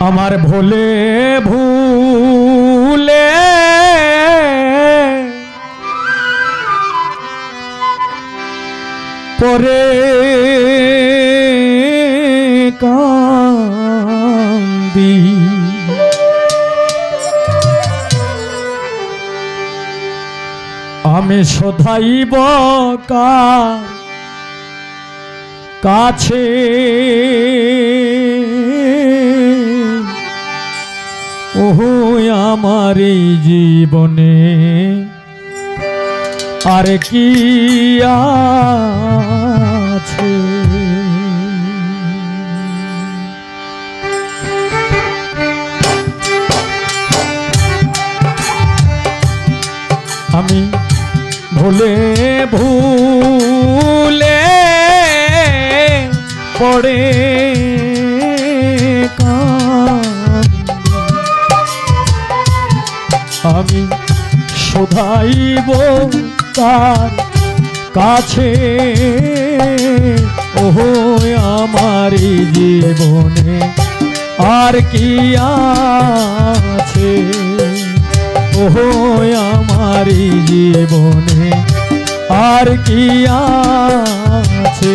আমার ভোলে ভুলে পরে কান্দি আমি শোধাইব কার কাছে ওহো আমার এই জীবনে আর কি আছে আমি ভুলে ভুলে পড়ে আমি শোধাইব তার কাছে ওহো আমার জীবনে আর কি আছে ওহো আমার জীবনে আর কি আছে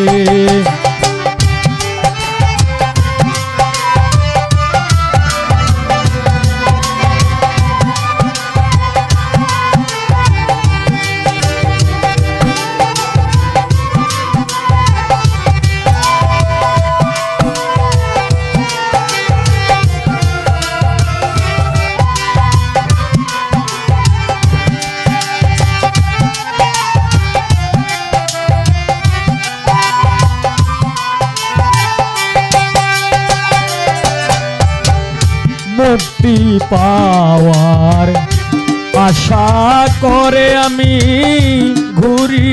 মুক্তি পাওয়ার আশা করে আমি ঘুরি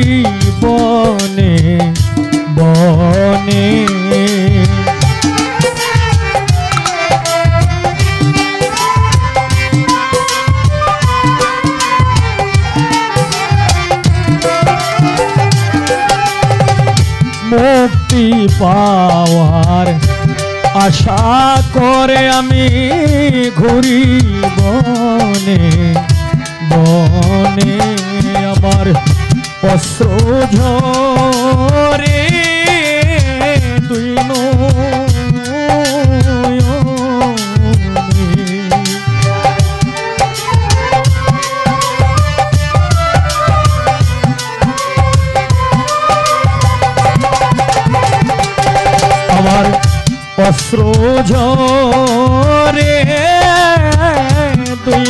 বনে বনে মুক্তি পাওয়ার আশা করে আমি ঘুরি বনে বনে আমার অশ্রু ঝরে তুই আমার অশ্রু ঝরে তুই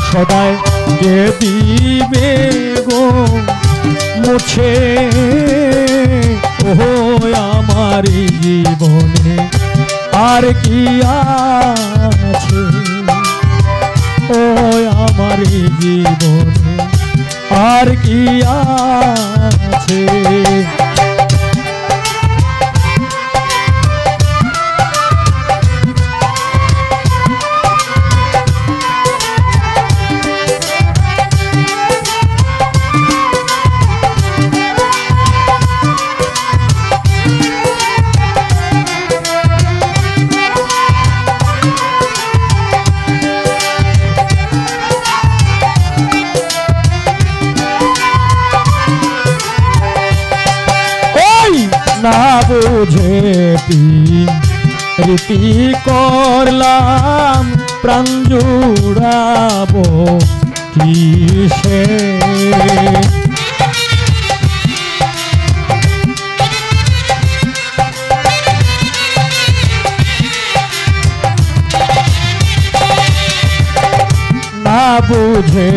সদাই যে দিবে গো মুছে ওহো আমার জীবনে আর কি আছে ও আমার জীবনে আর কি আছে না বুঝে রীতি করলাম প্রাণ জুড়াবো কিসে না বুঝে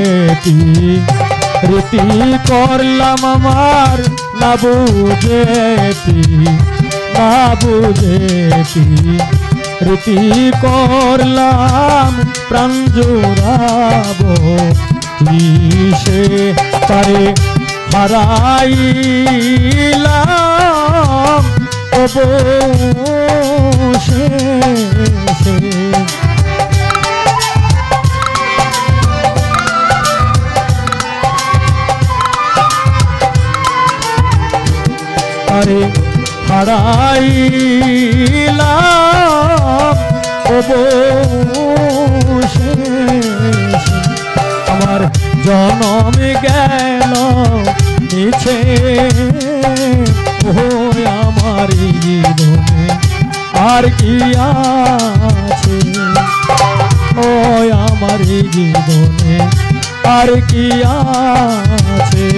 রীতি করলাম আমার না বুঝে রীতি করলাম প্রাণ জোড়াবো কিসে তারে হারাইলাম অবশেষে তারে হারাইলাম অবশেষে আমার জনম গেল মিছে ও আমার জীবনে আর কি আছে ও আমার জীবনে আর কি আছে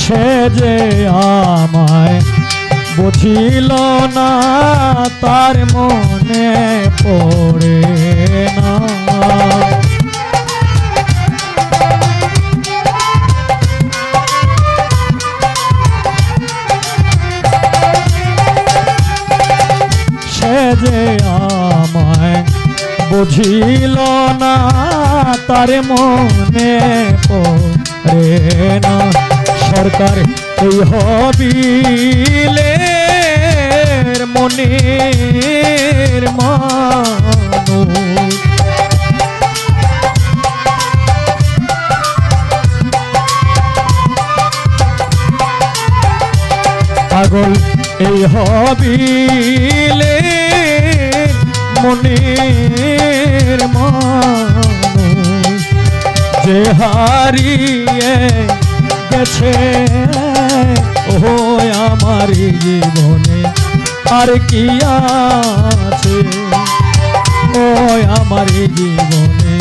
সে যে আমায় বুঝিল না তার মনে পড়ে না সে যে আমায় বুঝিল না তার মনে পড়ে না সরকার এই হবিলের মনের মানুষ পাগল এই হবিলের মনের মানুষ যে হারিয়ে গেছে ও আমার জীবনে আর কি আছে ও আমার জীবনে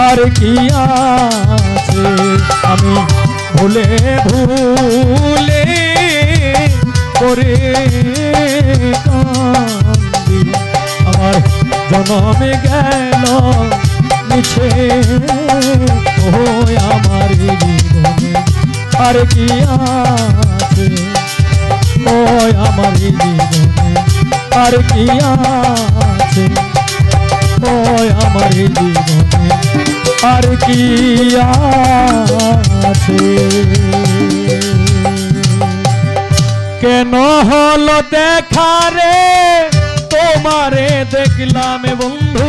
আর কি আছে আমি ভুলে ভুলে করে কান্দি আমার জনম গেল মিছে ও আমার জীবনে আর কি আছে ও আমার জীবনে আর কি আছে ও আমার জীবনে আর কি আছে কেন হলো দেখা রে তোমারে দেখলাম বন্ধু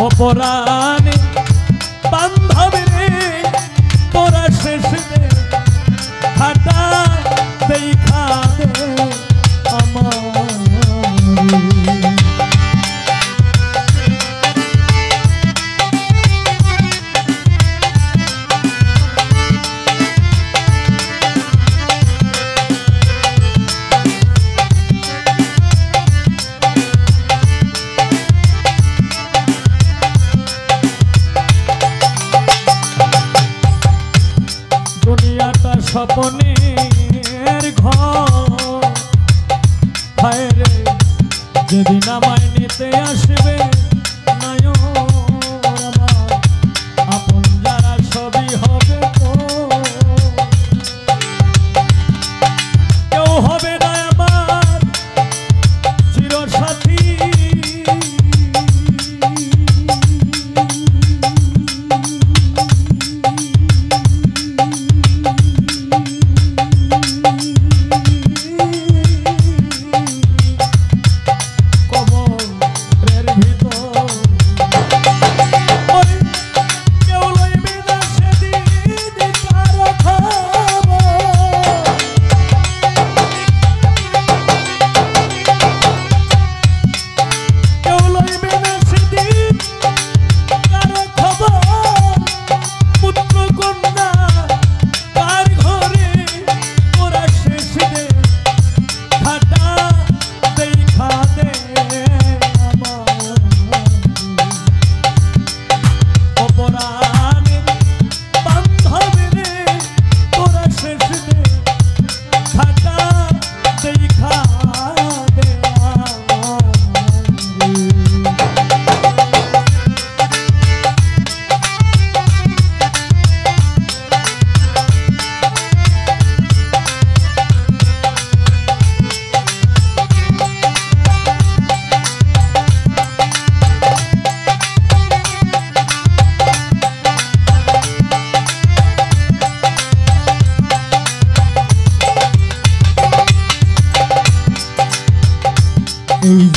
অপরাণে বান্ধবী রে তোরা শেষ দে হাটা দেখা দে আমার স্বপ্নের ঘর হায় রে যেদিন আমায় নিতে আসবে নয়ন আমার আপন যারা সবই হবে তো কেউ হবে না আমার চিরসাথী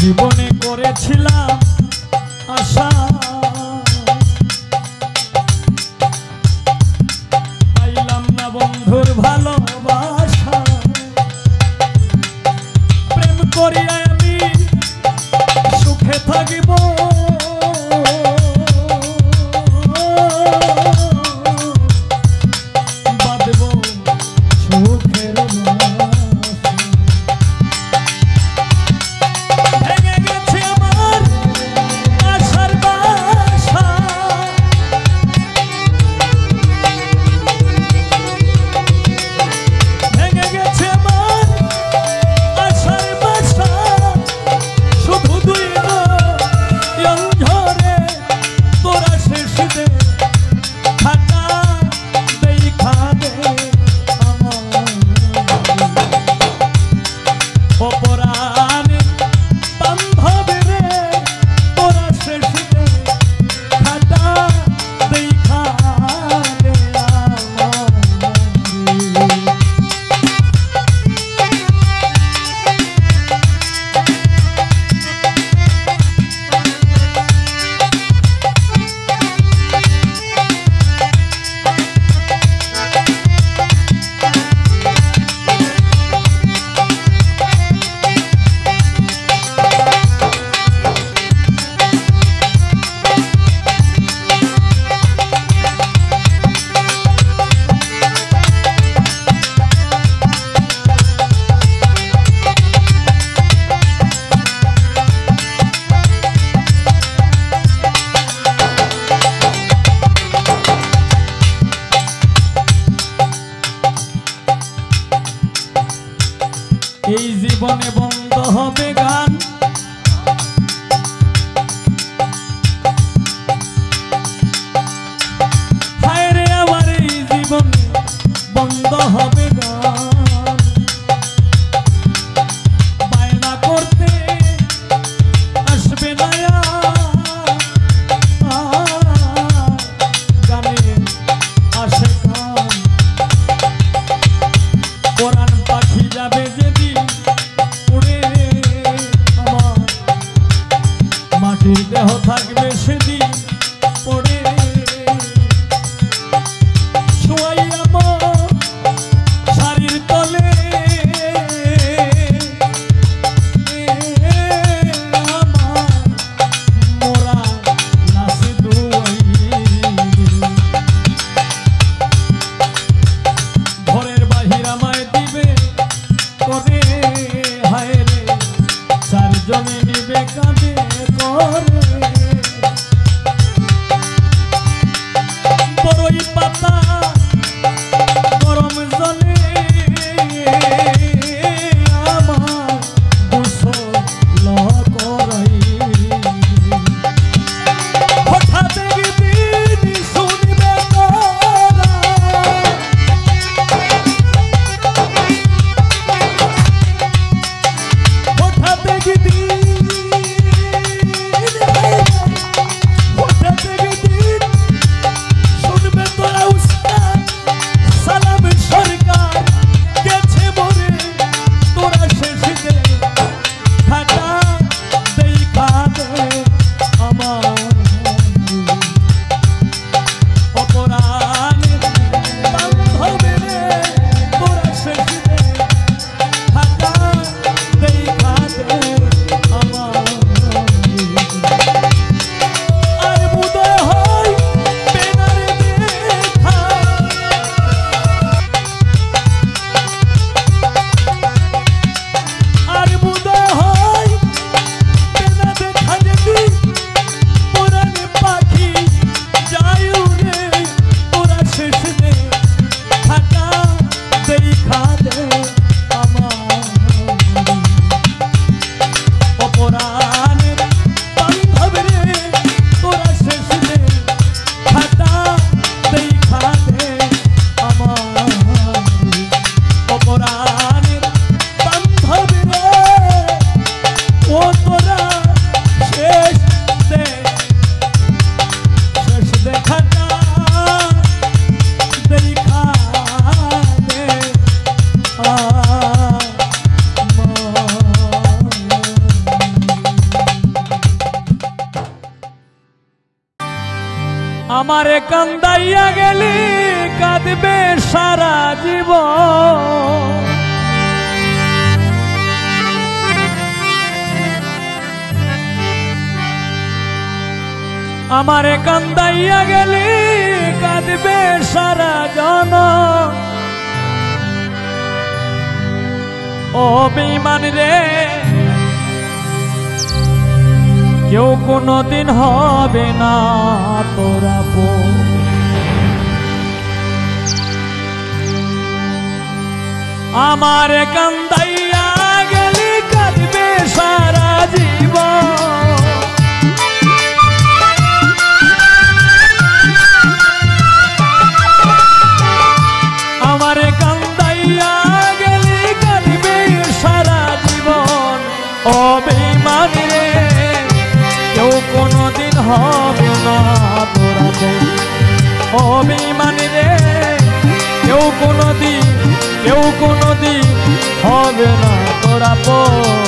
জীবনে করেছিলাম আশা, পাইলাম না বন্ধুর ভালোবাসা। প্রেম করিয়া আমি সুখে থাকিব, বাঁধব সুখের এই জীবনে বন্ধ হবে গান, হায় রে আমার এই জীবনে বন্ধ হবে গান। বায়না করতে আসবে না গানে আসে গান, কোরআন পাখি যাবে যেদিন উড়ে, আমার মাটির দেহ থাকবে সেদিন পড়ে। শোয়াই আমার শাড়ির তলে, আমার মোরা নাচে দুয়াই, ঘরের বাহির আমায় দিবে করে, হায় রে চারজনে নিবে কাঁদে করে। বড়ই পাতা গরম জলে আমার গোসল করাই, হঠাৎ একদিন শুনবে তোরা, হঠাৎ একদিন শুনবে তোরা আমারে কান্দাইয়া গেলি কাঁদবে সারা জীবন আমারে কান্দাইয়া গেলি কাঁদবে সারা জনম ও বেঈমান রে কেউ কোনদিন হবে না তোরা বোন আমার কান্দাইয়া গেলি কাঁদবে সারা জীবন আমার কান্দাইয়া গেলি কাঁদবে সারা জীবন ও বেঈমান রে কেউ কোনদিন হবে না তোরা বোন ও বেঈমান রে কেউ কোনদিন হবে না তোরা বোন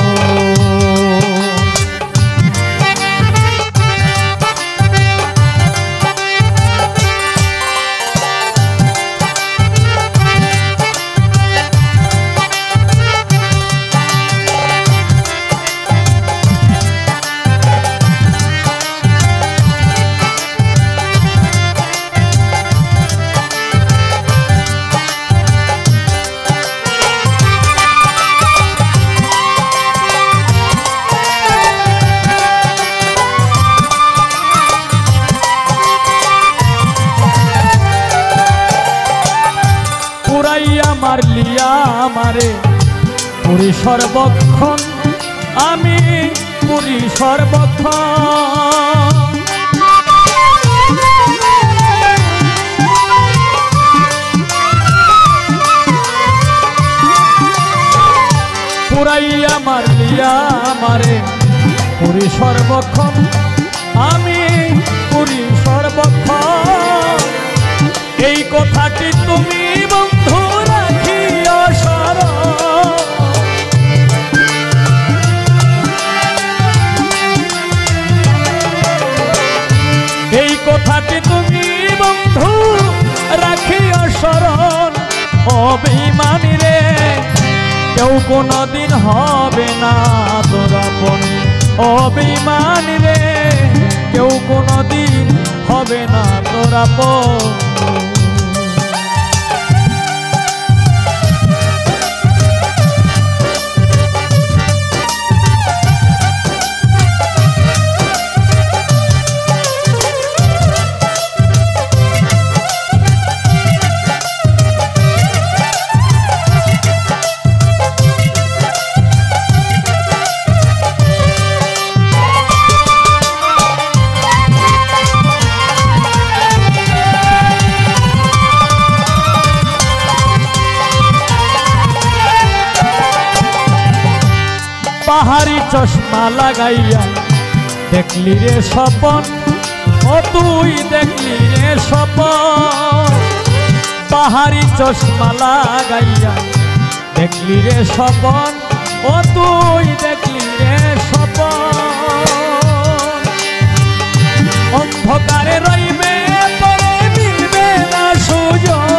মারলিয়া আমারে পুরি সর্বক্ষণ আমি পুরি সর্বক্ষণ পুরাইয়া মারলিয়া আমারে পুরি সর্বক্ষণ আমি পুরি সর্বক্ষণ এই কথাটি তুমি বন্ধু রাখিও স্মরণ এই কথাটি তুমি বন্ধু রাখিও স্মরণ ও বেঈমান রে কেউ কোনদিন হবে না তোরা বোন ও বেঈমান রে কেউ কোনদিন হবে না তোরা বোন পাহাড়ি চশমা লাগাইয়া দেখলি রে স্বপন ও তুই দেখলি রে স্বপন পাহাড়ি চশমা লাগাইয়া দেখলি রে স্বপন ও তুই দেখলি রে স্বপন অন্ধকারে রইবে পরে মিলবে না সুযোগ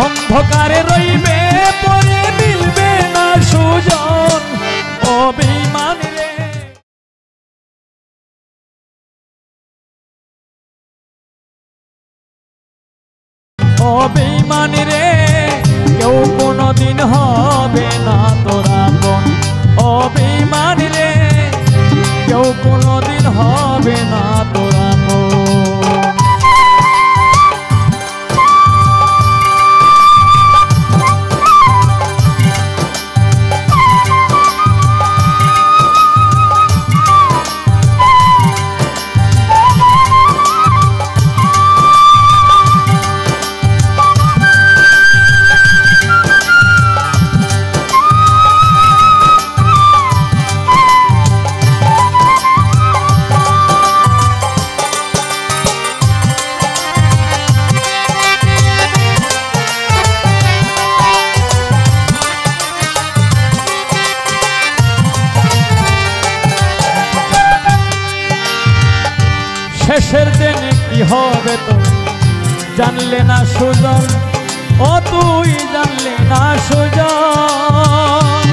অন্ধকারে রইবে পরে মিলবে না সুজন ও বেঈমান রে ও বেঈমান রে কেউ কোনদিন হবে না তোরা বোন ও বেঈমান রে কেউ কোনদিন হবে না তোরা বোন শেষের দিনে কি হবে তো জানলে না সুজন, ও তুই জানলে না সুজন।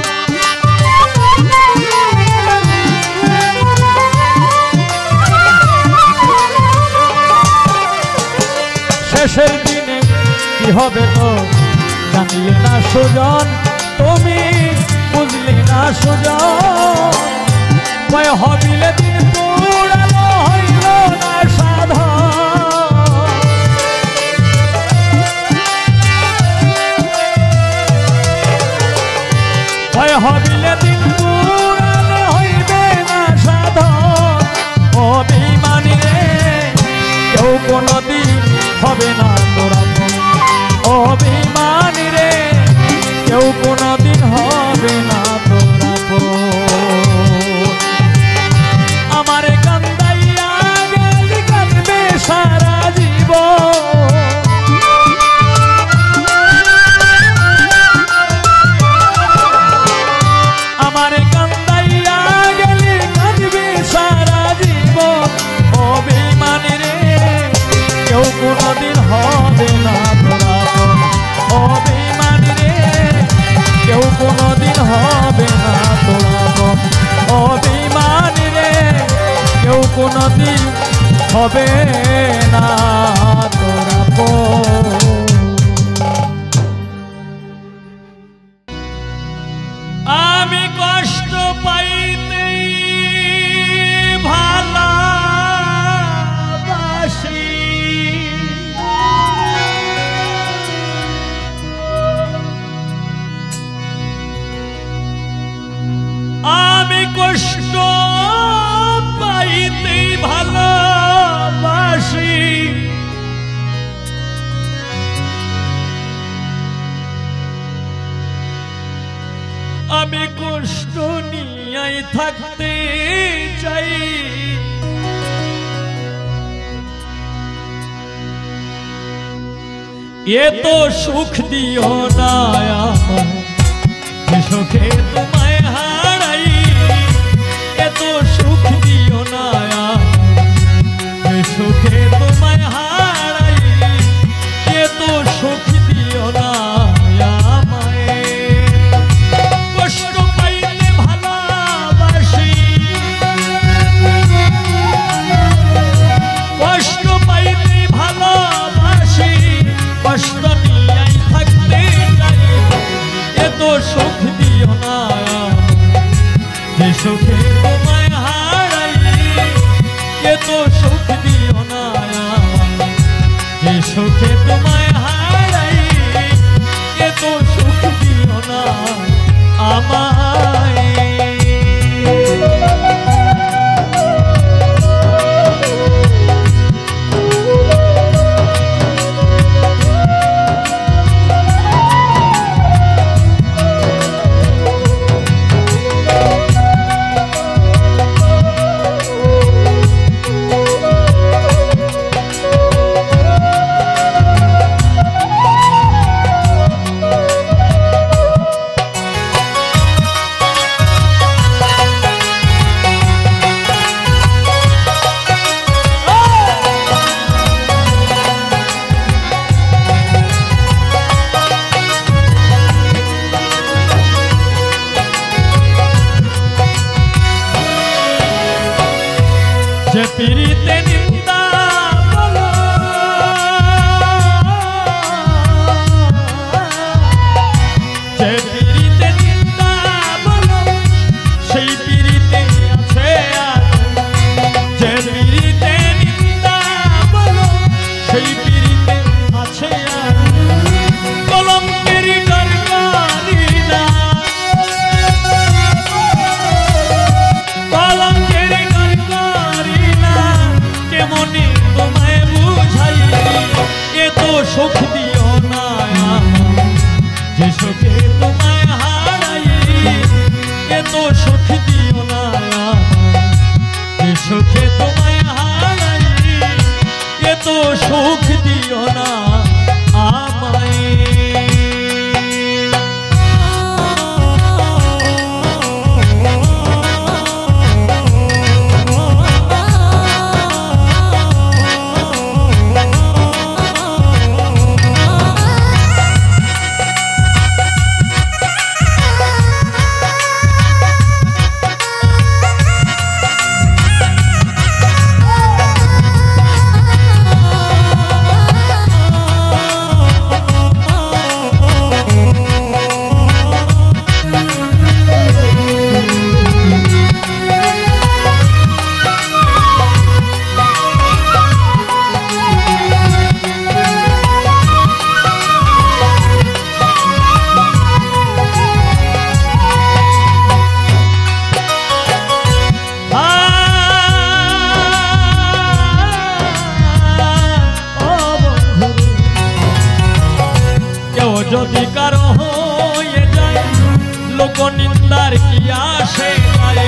শেষের দিনে কি হবে তো জানলে না সুজন, তুমি বুঝলে না সুজন। কয় হবিলে দিন পুরানো হইল না সাধন, কয় হবিলে দিন পুরানো হইবে না সাধন। অভিমানী রে কেউ কোনদিন হবে না তোরা, অভিমানী রে কেউ কোনদিন হবে না তোরা। আমারে কান্দাইয়া গেলি কাঁদবে সারা জীবন, আমারে কান্দাইয়া গেলি কাঁদবে সারা জীবন। অভিমানী রে কেউ কোনদিন হবে না তোরা, অভিমানী রে কেউ কোনদিন হবে না তোরা, অভিমানী রে কেউ কোনদিন হবে না তোরা। আমি কষ্ট পাইতেই ভালোবাসি, আমি কষ্ট পাইতেই ভালোবাসি। আমি কষ্ট নিয়ে থাকতে চাই, এ তো সুখ দিও না আমায়, যে সুখে তোমায় হারাই। এ তো সুখ দিও না আমায়, যে সুখে তোমায় হারাই। এ তো সুখ দিও না আমায়, কষ্ট পাইলে ভালোবাসি, কষ্ট পাইলে ভালোবাসি। কষ্ট নিয়ে থাকতে চাই, এ তো সুখ দিও না যে সুখে তোমায় হারাই। এ তো সুখ দিও না যে সুখে তোমায় হারাই। এ তো সুখ দিও না আমায়। যে পিরিতে নিন্দা বলো, যে পিরিতে নিন্দা বলো, সেই পিরিতে আছে যে পিরিতে নিন্দা বলো, সেই পিরিতে আছে কলঙ্কের দরকারি না, কলঙ্কের দরকারি না। কেমনি তোমায় বুঝাই, এ তো সুখ দিও না যে সুখে তোমায় হারাই। এ তো সুখ দিও না যে সুখে তোমায় হারাই। এ তো সুখ দিও না আমায়। যদি কারো হয়ে যায় লোক নিন্দার কি আসে যায়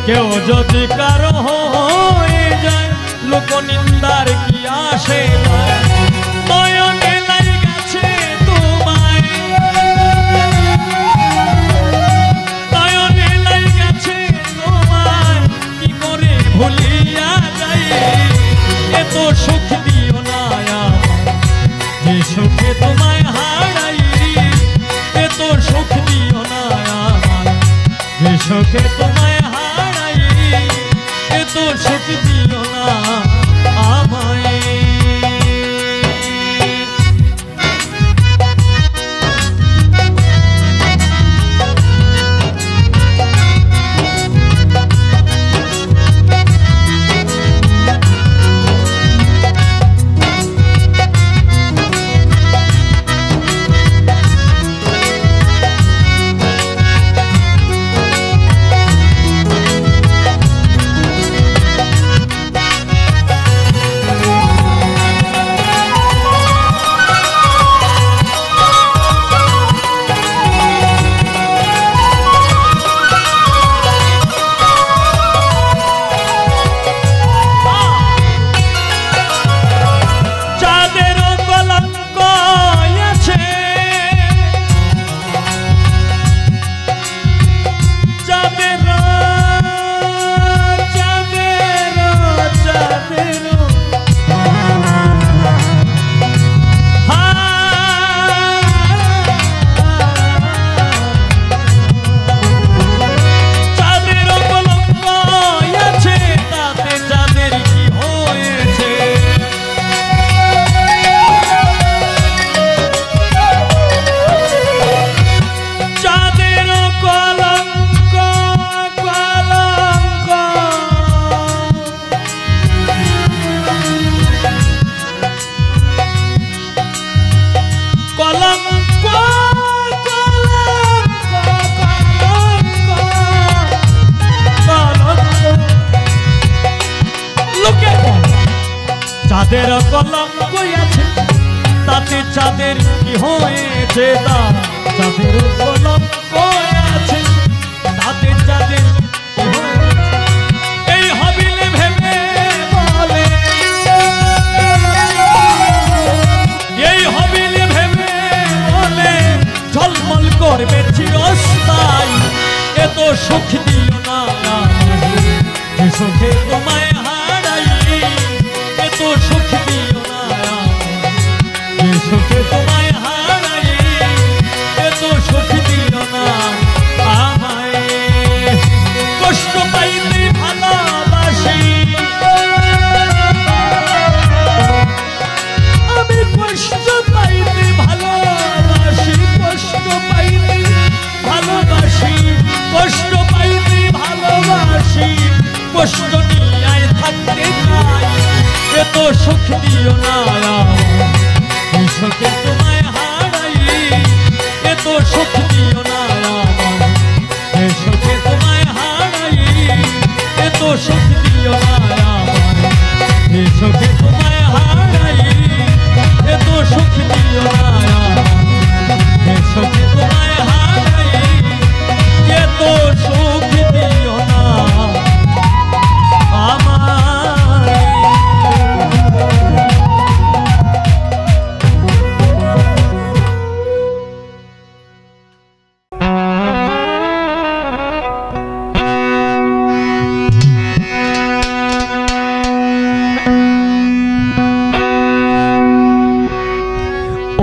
কেউ যদি কারো হয়ে যায় লোক নিন্দার কি আসে যায় নয়নে লাগছে তোমায় নয়নে লাগছে তোমায় কি করে ভুলিয়া যাই এত সুখ দিও না যে সুখে তোমায় হারাই এত সুখ দিও না যে সুখে তোমায় হারাই এত সুখ দিও না আমায় চাঁদের কলঙ্ক আছে তাতে চাঁদের কি হয়েছে চাঁদের কলঙ্ক আছে তাতে চাঁদের কি হয়েছে এই হবিলে ভেবে বলে এই হবিলে ভেবে বলে ঝলমল করবে চিরস্থায়ী এত সুখ দিও না যে সুখে তোমায় হারাই এত সুখ দিও না যে সুখে তোমায় হারাই এত সুখ দিও না আমায় কষ্ট পাইতে ভালোবাসি আমি কষ্ট পাইতে ভালোবাসি কষ্ট পাইতে ভালোবাসি কষ্ট পাইতে ভালোবাসি কষ্ট নিয়ে থাকতে চাই এত সুখ দিও না এই সুখে তোমায় হারাই এত সুখ দিও না এই সুখে তোমায় হারাই এত সুখ দিও না এই সুখে তোমায় হারাই এত সুখ দিও না এই সুখে তোমায় হারাই এত সুখ দিও না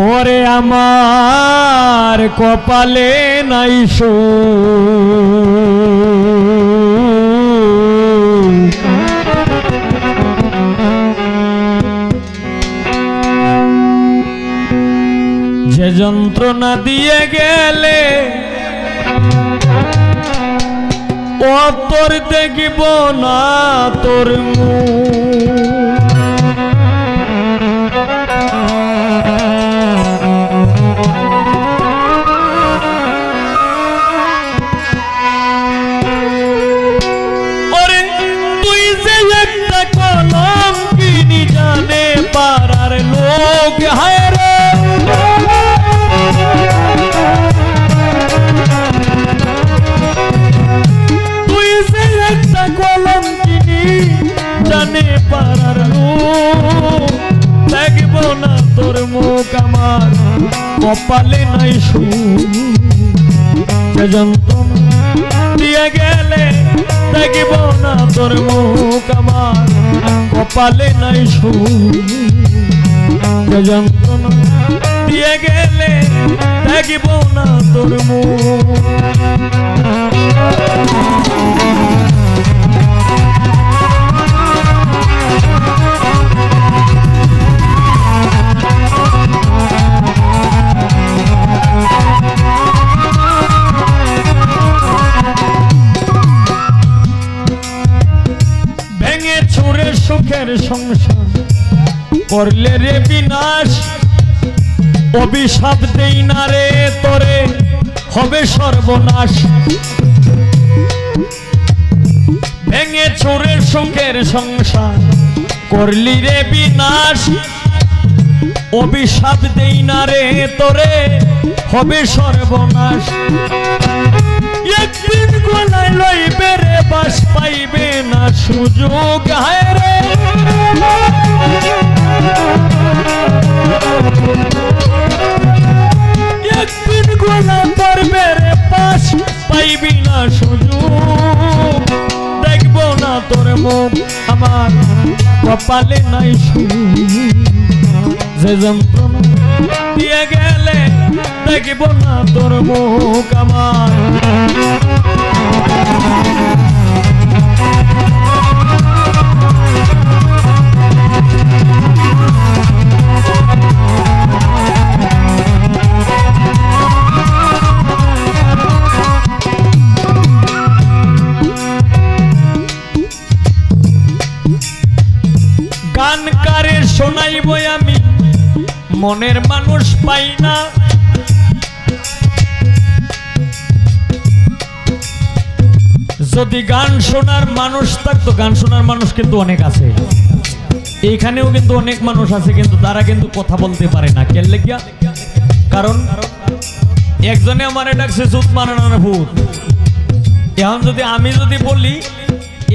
ওরে আমার কপালে নাই যে যন্ত্রণা দিয়ে গেলে ও তোর দেখিব না তোর ওরে তুই যে একটা যে যন্ত্রণা দিয়ে গেলে দেখিব না তোর মুখ আমার কপালে নাই সুখ যে যন্ত্রণা দিয়ে গেলে দেখিব না তোর মুখ সুখের সংসার করলে রে বিনাশ অভিশাপ দেই না রে তোরে হবে সর্বনাশ ভেঙে চুরে সুখের সংসার করলি রে বিনাশ অভিশাপ দেই না রে তোরে হবে সর্বনাশ একদিন গলায় লইবে রে বাস পাইবে না সুযোগ হায় রে একদিন গলা পড়বে রে বাস পাইবি না সুযোগ দেখবো না তোর মুখ আমার কপালে নাই সুখ যে যন্ত্রণা দিয়ে গেলে দেখিব না তোর মুখ আমার গান কারে শোনাইব আমি মনের মানুষ পাই না যদি গান শোনার মানুষ থাকতো গান শোনার মানুষ কিন্তু অনেক আছে এইখানেও কিন্তু অনেক মানুষ আছে কিন্তু তারা কিন্তু কথা বলতে পারে না কেন লেগিয়া কারণ একজনে আমারে ডাকছে চুত মারানোর ভূত এখন যদি আমি যদি বলি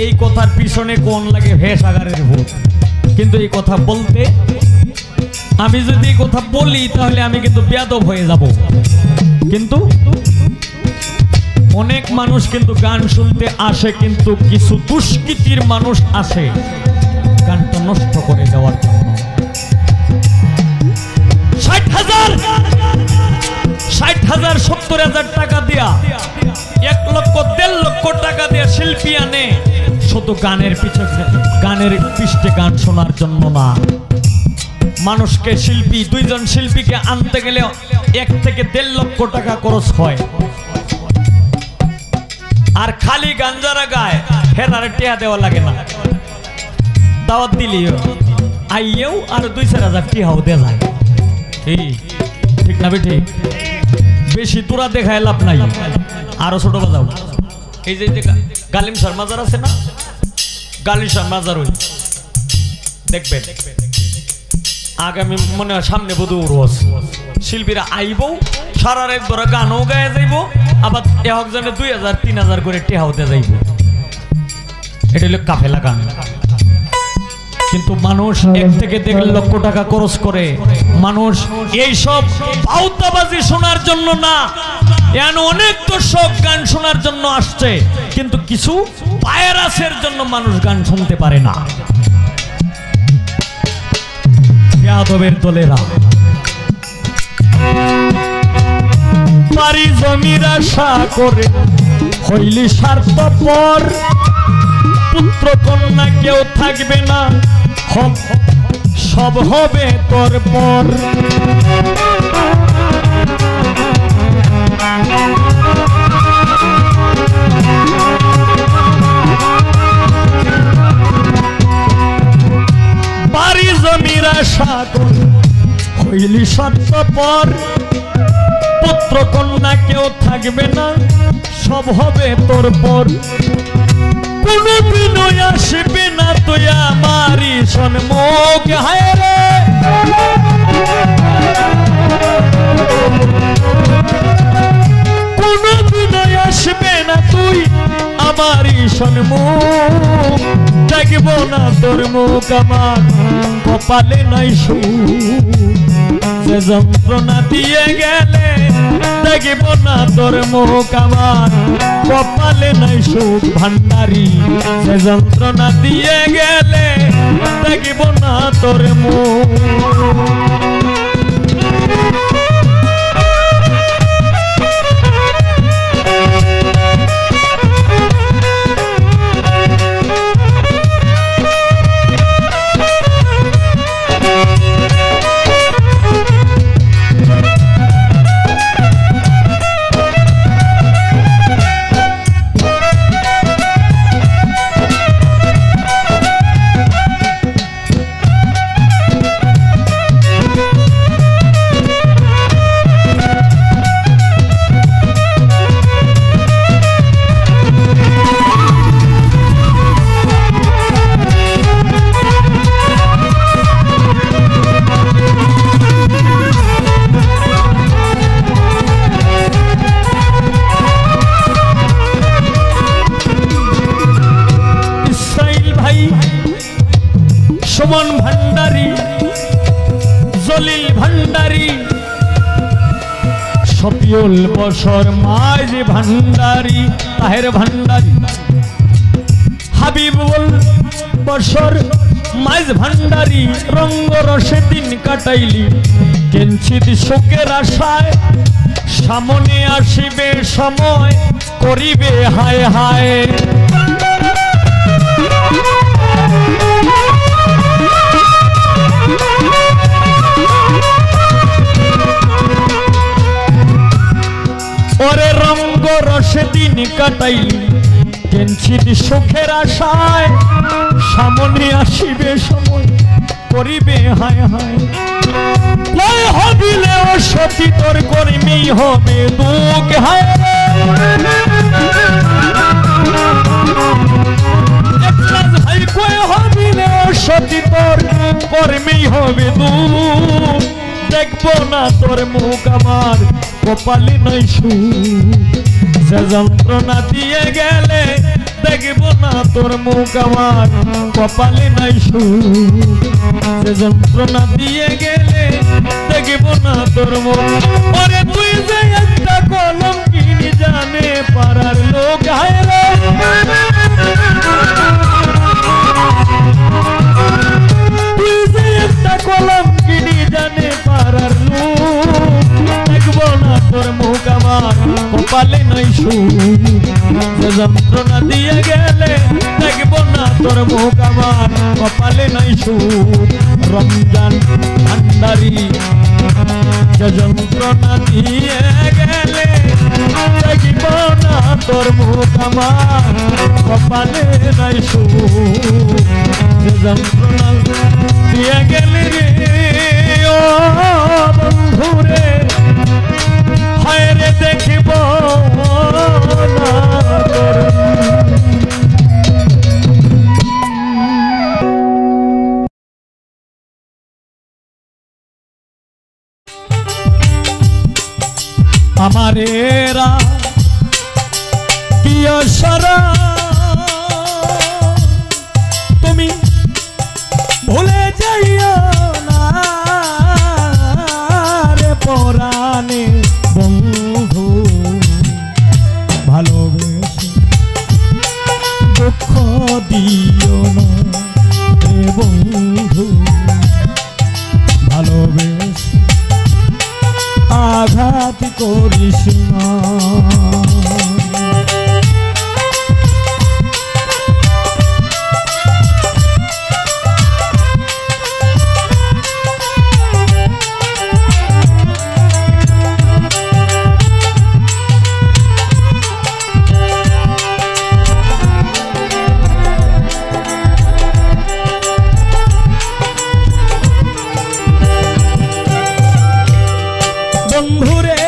এই কথার পিছনে কোন লাগে ভেষাগারের ভূত কিন্তু এই কথা বলতে আমি যদি এই কথা বলি তাহলে আমি কিন্তু বেয়াদব হয়ে যাব কিন্তু অনেক মানুষ কিন্তু গান শুনতে আসে কিন্তু কিছু দুষ্কৃতির মানুষ আসে গানটা নষ্ট করে দেওয়ার জন্য ৬০,০০০ ৭০,০০০ টাকা দিয়া ১ লক্ষ ১.৫ লক্ষ টাকা দিয়া শিল্পী আনে শুধু গানের পিছনে গানের পৃষ্ঠে গান শোনার জন্য না মানুষকে শিল্পী দুইজন শিল্পীকে আনতে গেলে ১ থেকে ১.৫ লক্ষ টাকা খরচ হয় আর খালি গান যারা গায় হেরারে টিয়া দেওয়া লাগে না দাওয়াত দিলিও আইয়েও আর ২-৪ টিয়াও দেওয়া যায় ঠিক না ঠিক বেশি তোরা দেখায় লাভ নাই আরো ছোট বাজাও এই যে গালিম শাহ মাজার আছে না গালিম শাহ মাজার ওই দেখবেন আগামী মনে হয় সামনে বোধ রোজ শিল্পীরা আইব সারা রাত ধরে গানও গায়ে যাইব আবার একজনে ২,০০০-৩,০০০ করে টেহাও দিয়ে যাইব এটা হলো কাফেলা গান কিন্তু মানুষ ১ থেকে ১.৫ লক্ষ টাকা খরচ করে মানুষ এইসব আউতাবাজি শোনার জন্য না এন অনেক দর্শক গান শোনার জন্য আসছে কিন্তু কিছু ভাইরাসের জন্য মানুষ গান শুনতে পারে না বেয়াদবের দলেরা বাড়ি জমির আশা করে হইলি স্বার্থপর পুত্র কন্যা কেউ থাকবে না সব হবে তোর পর বাড়ি জমির আশা করে হইলি স্বার্থপর পুত্র কন্যা কেউ থাকবে না সব হবে তোর পর কোনো বিনয় আসবে না তুই আমারই সন্মুখ হায় রে কোনো বিনয় আসবে না তুই আমারই সন্মুখ দেখব না তোর মুখ আমার কপালে নাই সুখ যে যন্ত্রণা দিয়ে গেলে দেখিব না তোর মুখ আমার কপালে নাই সুখ ভান্ডারি যে যন্ত্রণা দিয়ে গেলে দেখিব না তোর মুখ সুমন ভান্ডারী জলিল ভান্ডারী শফিউল বশর মাঝ ভান্ডারী তাহের ভান্ডারী হাবিবুল বশর মাঝ ভান্ডারী রঙ্গ রসে দিন কাটাইলি কেঞ্চিত শোকের আশায় সামনে আসিবে সময় করিবে হায় হায় ওরে রঙ্গ রসে দিন কাটাইলি কেঞ্চিত সুখের আশায় সামনে আসিবে সময় করিবে হায় হায় লয় হবিলে ও সতী তোর কর্মী হবে দুঃখ হায় ভাই কয় হবিলে ও সতী তোর কর্মী হবে দুঃখ দেখবো না তোর মুখ আমার কপালে নাই সুখ যে যন্ত্রণা দিয়ে গেলে দেখবো না তোর মুখ আমার কপালে নাই সুখ যে যন্ত্রণা দিয়ে গেলে দেখবো না তোর মুখ ওরে তুই যে একটা কলম কিনি জানে পাড়ার লোক হায় রে তুই যে একটা কলম কিনি জানে পাড়ার লোক দেখবো না তোর মুখ আমার কপালে নাই সুখ যে যন্ত্রণা দিয়ে গেলে দেখবো না তোর মুখ আমার কপালে নাই সুখ রমজান ভান্ডারী যে যন্ত্রণা দিয়ে গেলে দেখব না তোর মুখ আমার কপালে নাই সুখ যে যন্ত্রণা দিয়ে গেলে রে ও বন্ধু রে হায় রে দেখিব না তোর আমারেরা কি সরা তুমি ভুলে যাইও না রে পরাণে বন্ধু ভালোবেসে দুঃখ দিও না রে বন্ধু ভালোবেসে আঘাত করিস না বন্ধুরে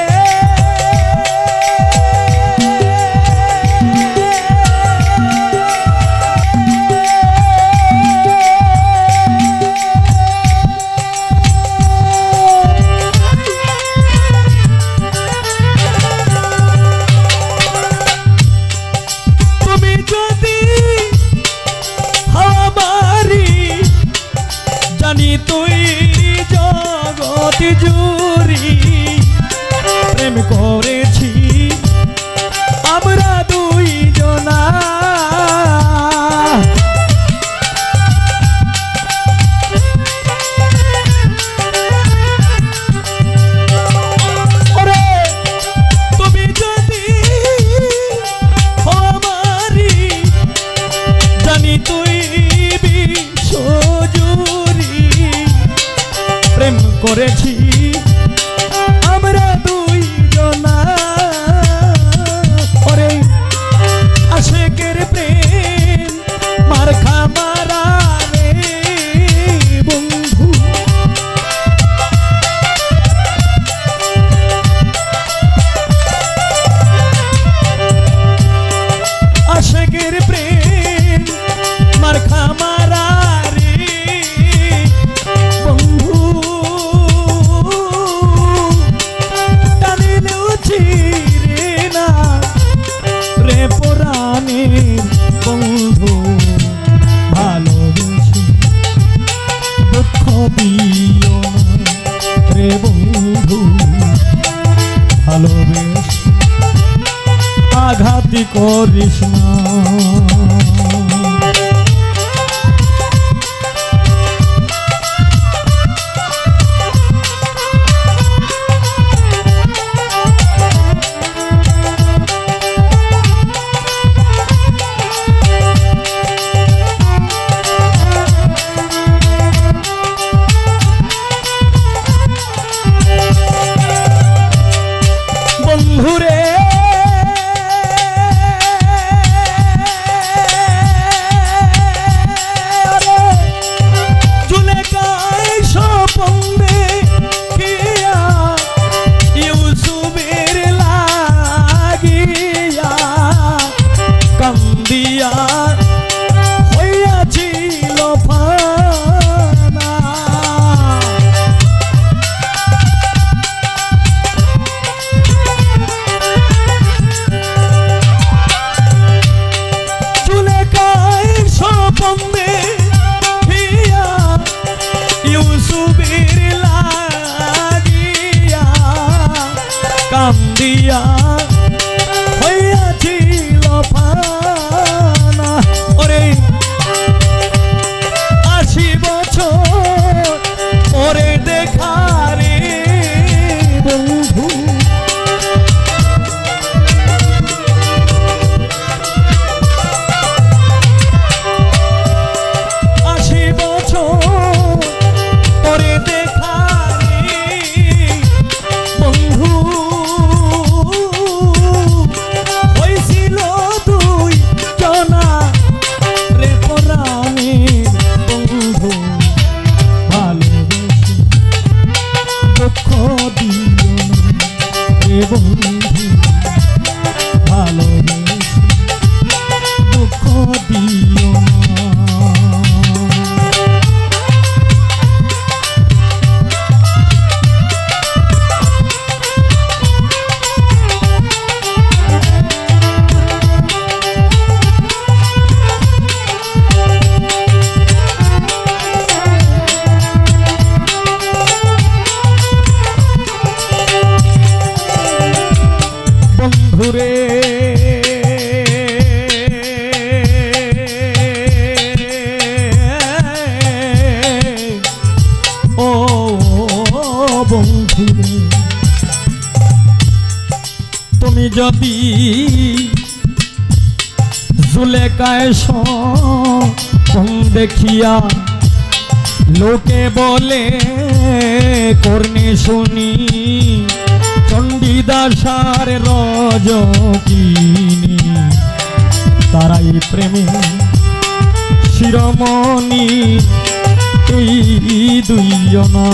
আঘাতি করিস না। বন্ধুরে কান্দিয়া হইয়াছিল ফানা। ওরে ৮০ বছর পরে দেখা রে বন্ধু, বন্ধু ভালোবেসে দুঃখ দিও না। বন্ধুরে ও বন্ধুরে, তুমি যদি জুলেখায় সপন দেখিয়া লোকে বলে কর্ণে শুনি চণ্ডীদাসার রজকিনী, তারাই প্রেমে শিরোমণি এই দুইজনা।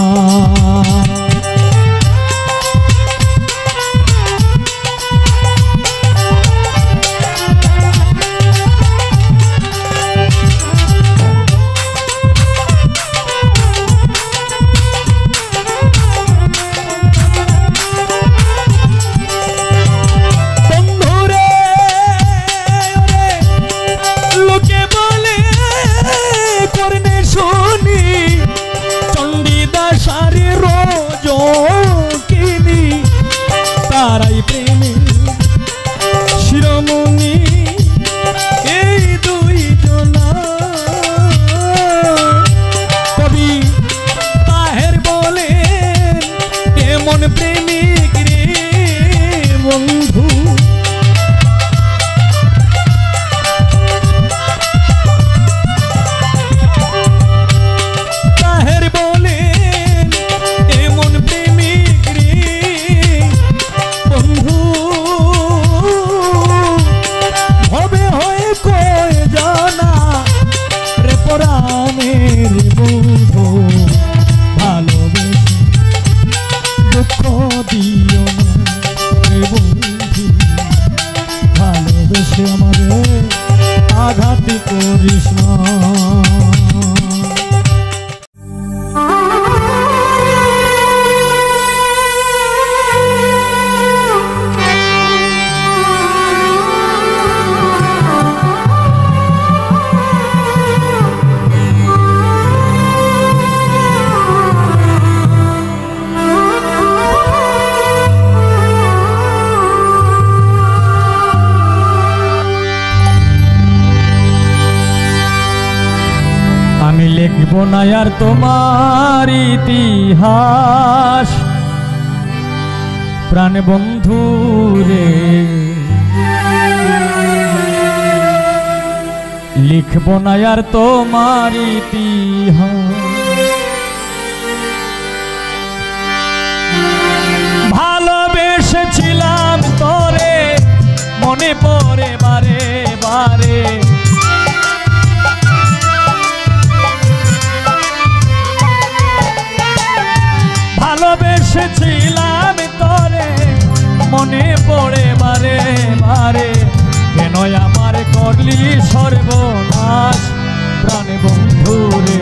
তারাই প্রেমে শিরোমণি এই দুইজনা। কবি তাহের বলে এমন প্রেমিক রে বন্ধু, তাহের বলে এমন প্রেমিক রে বন্ধু, হবে হয়ে কয় জানা রে পরাণের বন্ধু, ভালোবেসে দুঃখ দিও না রে বন্ধু, ভালোবেসে আমারে আঘাত করিস না। না আর তোমার ইতিহাস প্রাণ বন্ধু রে, লিখব না আর তোমার ইতিহাস। ভালোবেসেছিলাম তোরে মনে পড়ে বারে বারে, ভালোবেসেছিলাম তোরে মনে পড়ে বারে বারে, কেন আমার করলি সর্বনাশ প্রাণ বন্ধু রে,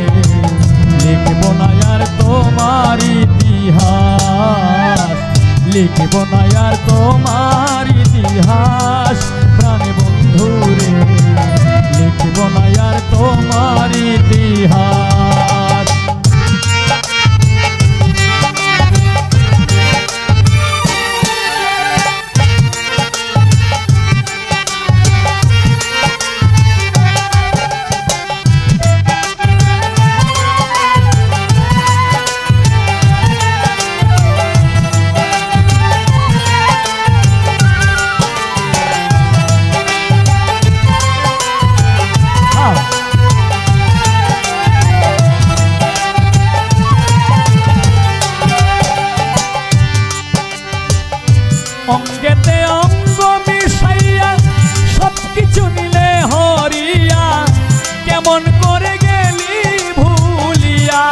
লিখব না আর তোমার ইতিহাস, লিখব না আর তোমার ইতিহাস প্রাণ বন্ধু রে, লিখব না আর তোমার ইতিহাস। অঙ্গেতে অঙ্গ মিশাইয়া সবকিছু নিলে হরিয়া, কেমন করে গেলি ভুলিয়া,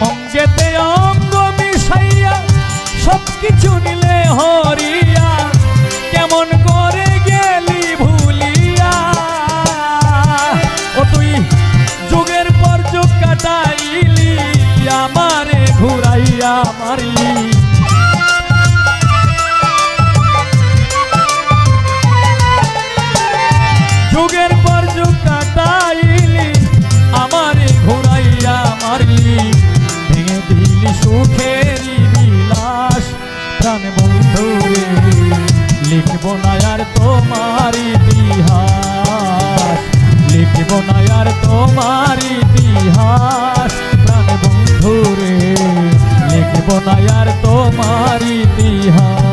অঙ্গেতে অঙ্গ মিশাইয়া সবকিছু নিলে হরিয়া, কেমন করে যুগের পর যুগ কাটাইলি আমারে ঘুরাইয়া মারলি, যুগের পর যুগ কাটাইলি আমারে ঘুরাইয়া মারলি, ভেঙে দিলি সুখেরই বিলাস প্রাণ বন্ধু রে, লিখব না আর তোমার ইতিহাস, লিখব না আর তোমার ইতিহাস প্রাণ বন্ধু রে, লিখব না আর তোমার ইতিহাস।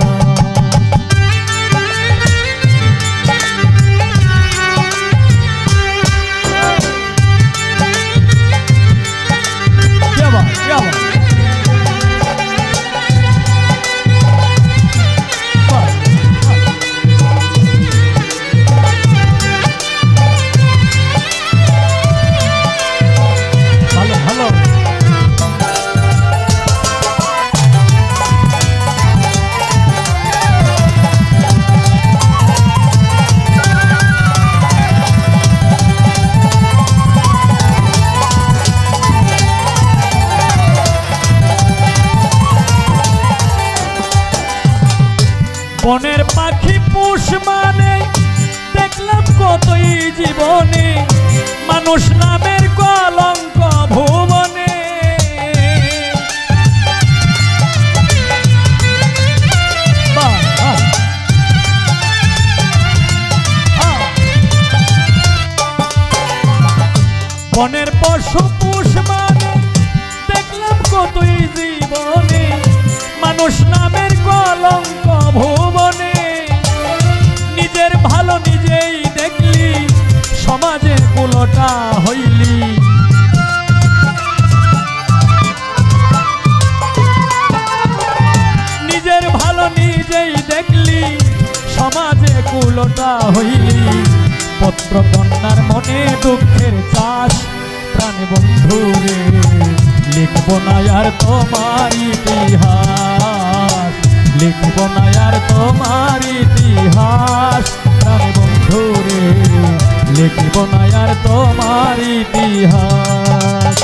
বনের পাখি পুষ মানে দেখলাম কতই জীবনে, মানুষ নামের কলঙ্ক ভুবনে, বনের পশু পুষ মানে দেখলাম কতই জীবনে, মানুষ নামের কলঙ্ক ভুবনে, নিজের ভালো নিজেই দেখলি সমাজে কুলটা হইলি, নিজের ভালো নিজেই দেখলি সমাজে কুলটা হইলি, পত্র কন্যার মনে দুঃখের চাষ প্রাণ বন্ধু রে, লিখব না আর তোমার ইতিহাস, লিখব না আর তোমার ইতিহাস প্রাণ বন্ধু রে, লিখব না আর তোমার ইতিহাস।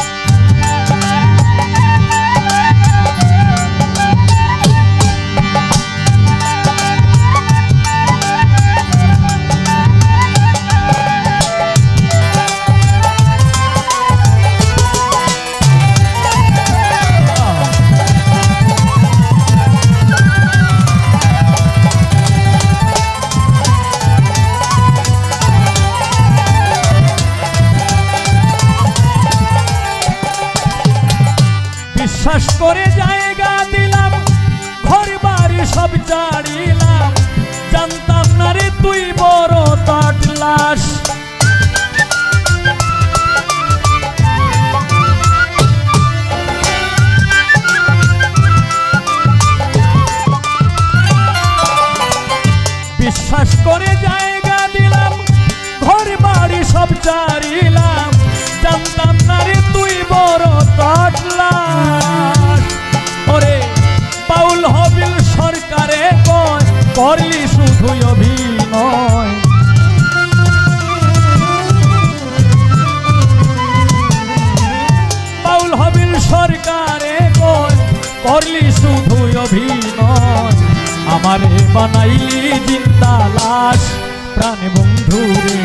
অভিনয় আমারে বানাইলি জিন্দা লাশ প্রাণ বন্ধু রে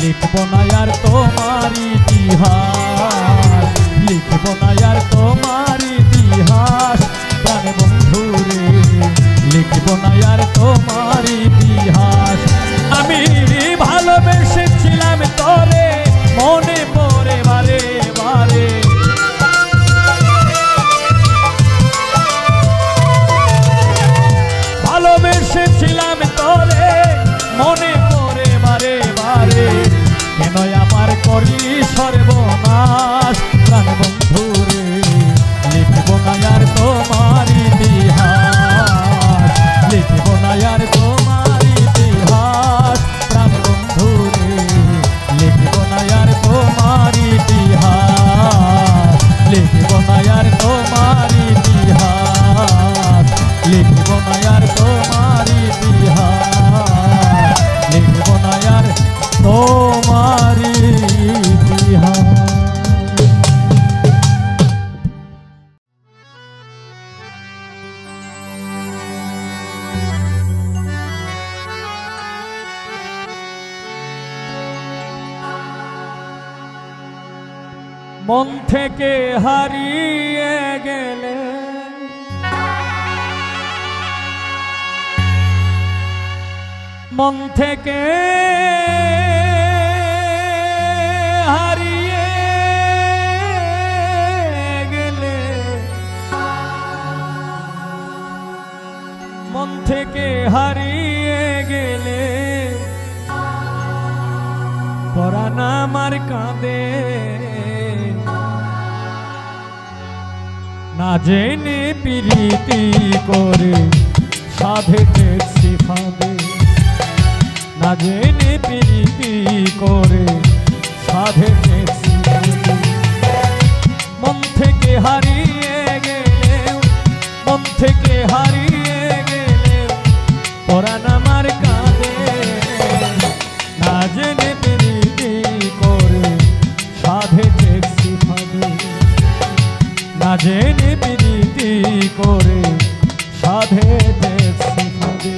লিখব না আর তোমার ইতিহাস লিখব না আর তোমার ইতিহাস প্রাণ বন্ধু রে লিখব না আর তোমার ইতিহাস আমি ভালোবেসেছিলাম তোরে মনে পড়ে বারে বারে ভালোবেসেছিলাম তোরে মনে পড়ে বারে বারে কেন আমার করলি সর্বনাশ প্রাণ বন্ধু রে লিখব না আর তোমার ইতিহাস লিখব না আর তোমার ইতিহাস প্রাণ বন্ধু রে লিখব না আর তোমার ইতিহাস লিখব না আর তোমার ইতিহাস লিখব না আর তোমার ইতিহাস লিখব না আর তোমার ইতিহাস। মন থেকে হারিয়ে গেলে মন থেকে হারিয়ে গেলে মন থেকে হারিয়ে গেলে পরাণ আমার কাঁদে না জেনে প্রীতি করে সাধে দেখছি ফাঁদে না জেনে প্রীতি করে সাধে দেখছি মন থেকে হারিয়ে গেলে মন থেকে হারিয়ে গেলে পরাণ আমার কাঁদে না জেনে প্রীতি করে সাধে দেখছি ফাঁদে না জেনে প্রীতি করে সাধে দেখছি ফাঁদে।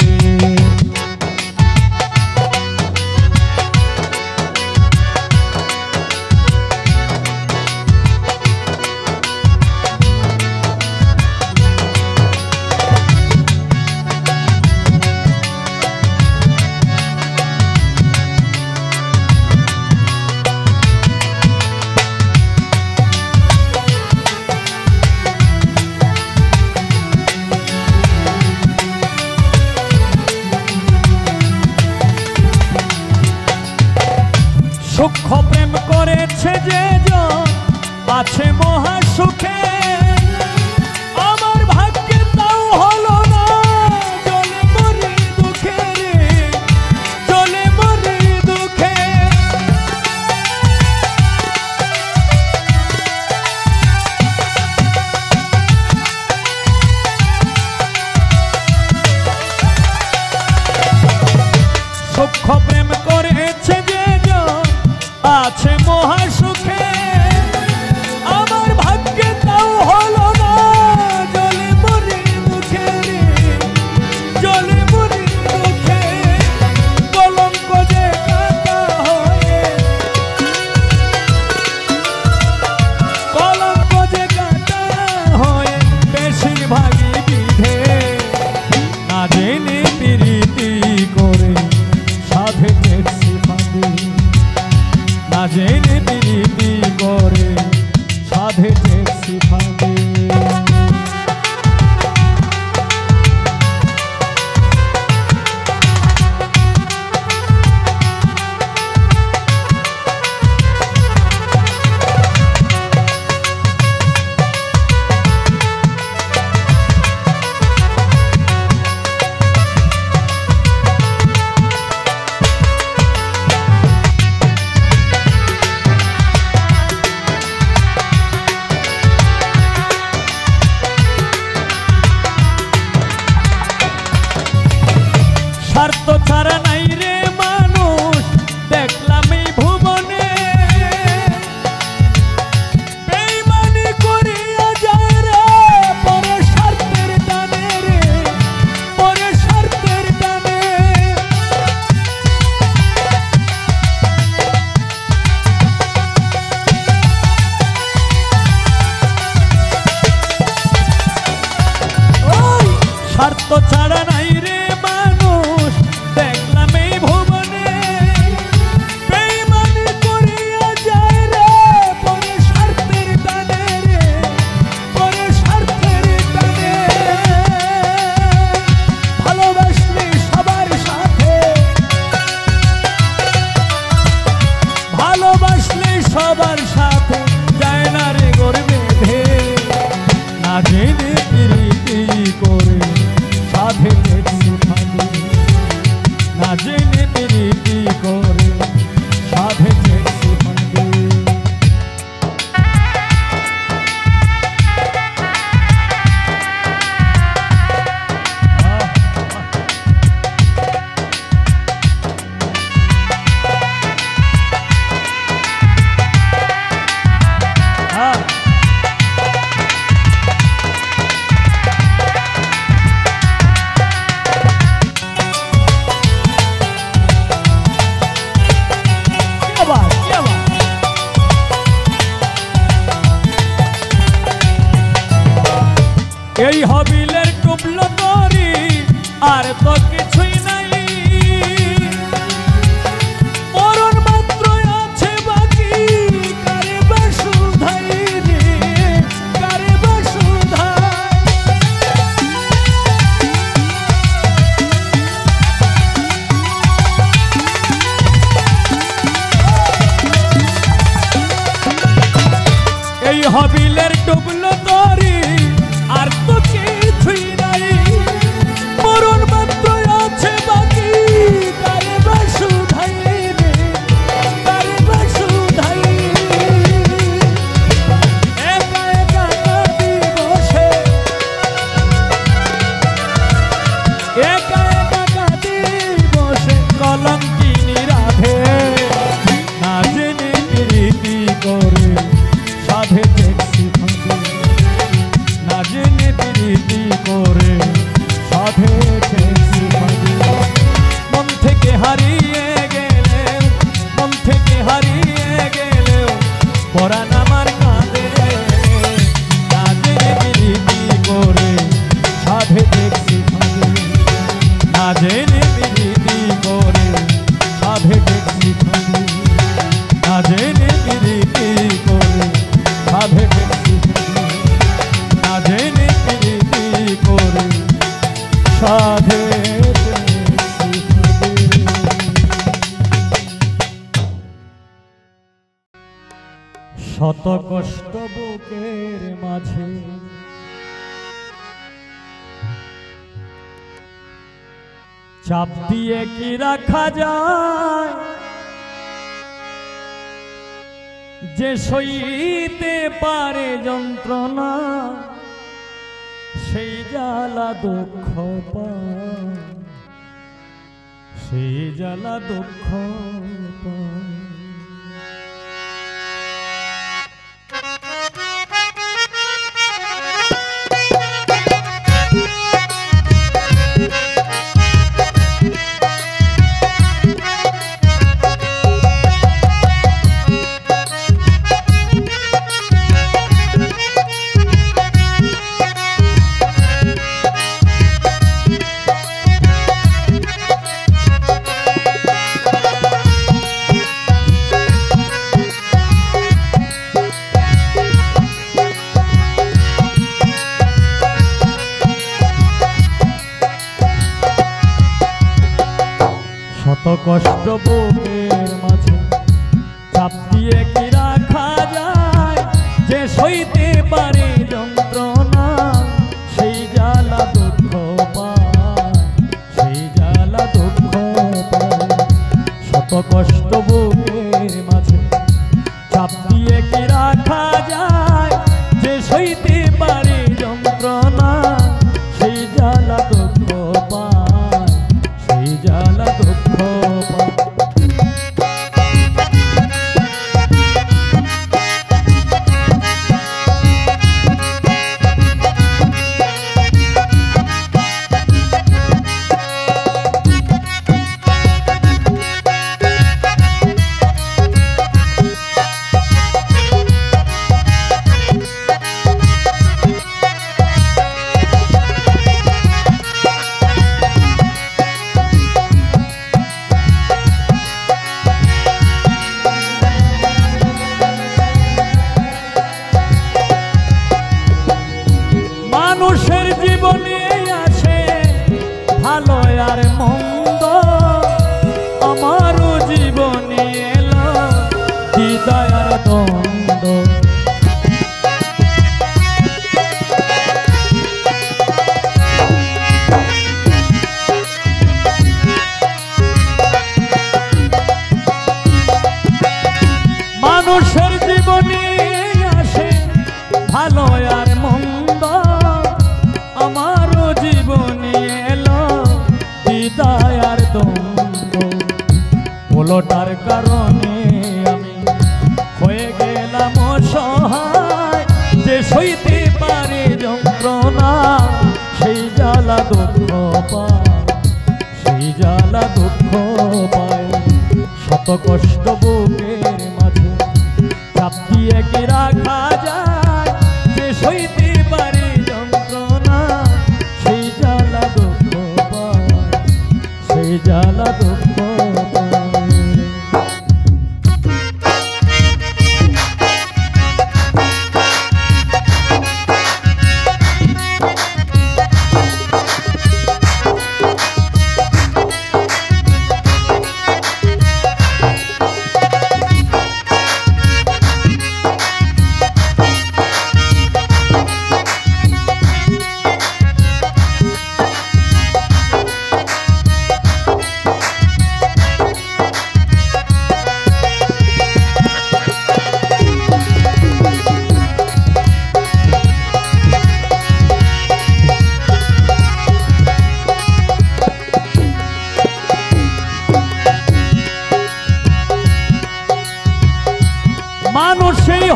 সূক্ষ্ম প্রেম করেছে যে জন আছে মহা সুখে আমার ভাগ্যে তাও হলো না চলে মরি দুঃখে রে চলে মরি দুঃখে সূক্ষ্ম প্রেম করেছে যে জন আছে মহা সুখে আমার ভাগ্যে তাও হলো না জলে মরি দুঃখে রে জলে মরি দুঃখে কলঙ্ক যে কাটা হয়ে কলঙ্ক যে কাটা হয়ে বেশিরভাগই বিধে না জেনে প্রীতি করে সাধে দেখছি ফাঁদে না জেনে প্রীতি করে সাধে দেখছি ফাঁদে। তো কিছুই নাই মরণ মাত্র আছে বাকি কারে বা শুধাই রে কারে বা শুধাই এই হবিলের ডুবলো তরি আর তো কিছুই নাই মরণ মাত্র আছে বাকি কারে বা শুধাই রে কারে বা শুধাই একা একা কাঁদি বসে একা একা কাঁদি বসে কলঙ্কিনী রাধে না জেনে প্রীতি করে সাধে দেখছি ফাঁদে না জেনে প্রীতি করে সাধে দেখছি ফাঁদে মন থেকে হারিয়ে গেলেও মন থেকে হারিয়ে গেলেও পরাণ আমার কাঁদে না জেনে প্রীতি করে সাধে দেখছি ফাঁদে না জেনে প্রীতি করে সাধে দেখছি ফাঁদে না জেনে প্রীতি করে সাধে দেখছি না জেনে প্রীতি করে সাধে শত কষ্ট বুকের মাঝে চাপ দিয়ে কি রাখা যায় যে সইতে পারে যন্ত্রণা সেই জ্বালা দুঃখ পায় সেই জ্বালা দুঃখ পায় শত কষ্ট বুকের মাঝে চাপ দিয়ে কি রাখা যায় যে সইতে পারে যন্ত্রণা সেই জ্বালা দুঃখ পায় সেই জ্বালা দুঃখ পায় শত কষ্ট বুকের মাঝে চাপ দিয়ে কি রাখা যায় যে সইতে পারে যন্ত্রণা সেই জ্বালা দুঃখ পায় সেই জ্বালা দুঃখ মানুষের জীবনে আসে ভালো আর মন্দ আমারও জীবনে এলো হৃদয় আর দ্বন্দ্ব মানুষের জীবনে আসে ভালো আর মন্দ আমারও জীবনে এলো হৃদয় আর দ্বন্দ্ব ওলটার কারণে আমি হয়ে গেলাম অসহায় যে সইতে পারে যন্ত্রণা সেই জ্বালা দুঃখ পায় সেই জ্বালা দুঃখ পায় শত কষ্ট বুকের মাঝে চাপ দিয়ে কি রাখা যায় যে সইতে পারে যন্ত্রণা সেই জ্বালা দুঃখ পায়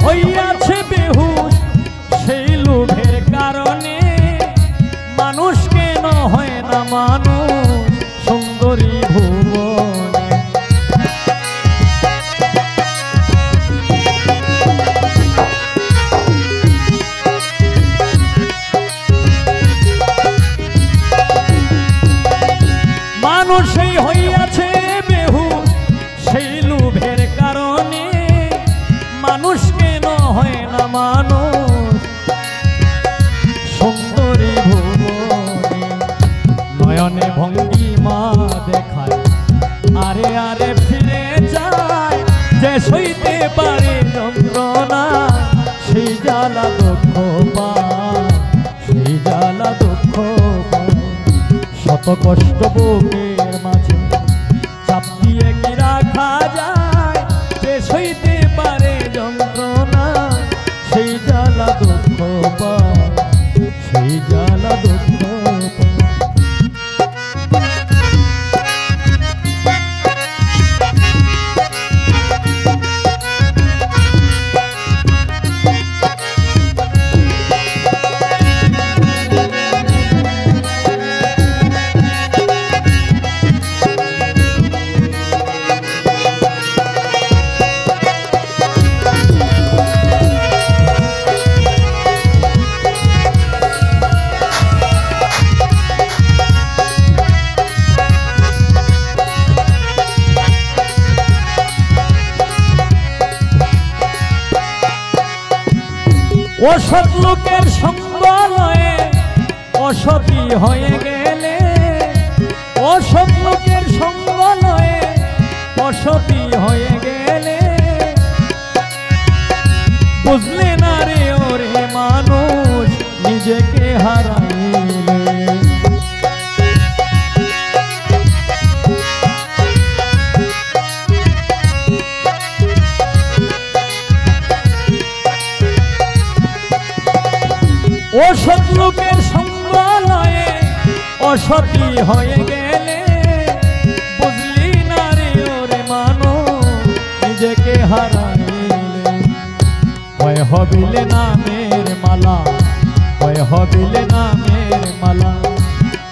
হইয়াছে বেহুশ সেই লোভের কারণে, মানুষ কেন হয় না মানুষ সুন্দরী ভুবনে। মানুষই হইয়াছে বেহুশ সেই লোভের কারণে, মানুষ কেন হয় না মানুষ সুন্দরী ভুবনে। নয়নে ভঙ্গিমা দেখায় আরে আরে ফিরে যায়, যে সইতে পারে যন্ত্রণা সেই জ্বালা দুঃখ পায়, সেই জ্বালা দুঃখ পায়। শত কষ্ট বুকের মাঝে চাপ দিয়ে কি রাখা যায়, যে সইতে পারে যন্ত্রণা সেই জ্বালা দুঃখ পায়, সেই জ্বালা দুঃখ পায়। অসৎ লোকের সঙ্গ লয়ে অসতী হয়ে গেলে, অসৎ লোকের সঙ্গ লয়ে অসতী হয়ে গেলে, বুঝলে না রে ওরে মানুষ নিজেকে হারাইলে। অসৎ লোকের সঙ্গ লয়ে অসতী হয়ে গেলে, বুঝলি না রে ওরে মানুষ নিজেকে হারাইলে। হয় হবিলে নামের মালা, হয় হবিলে নামের মালা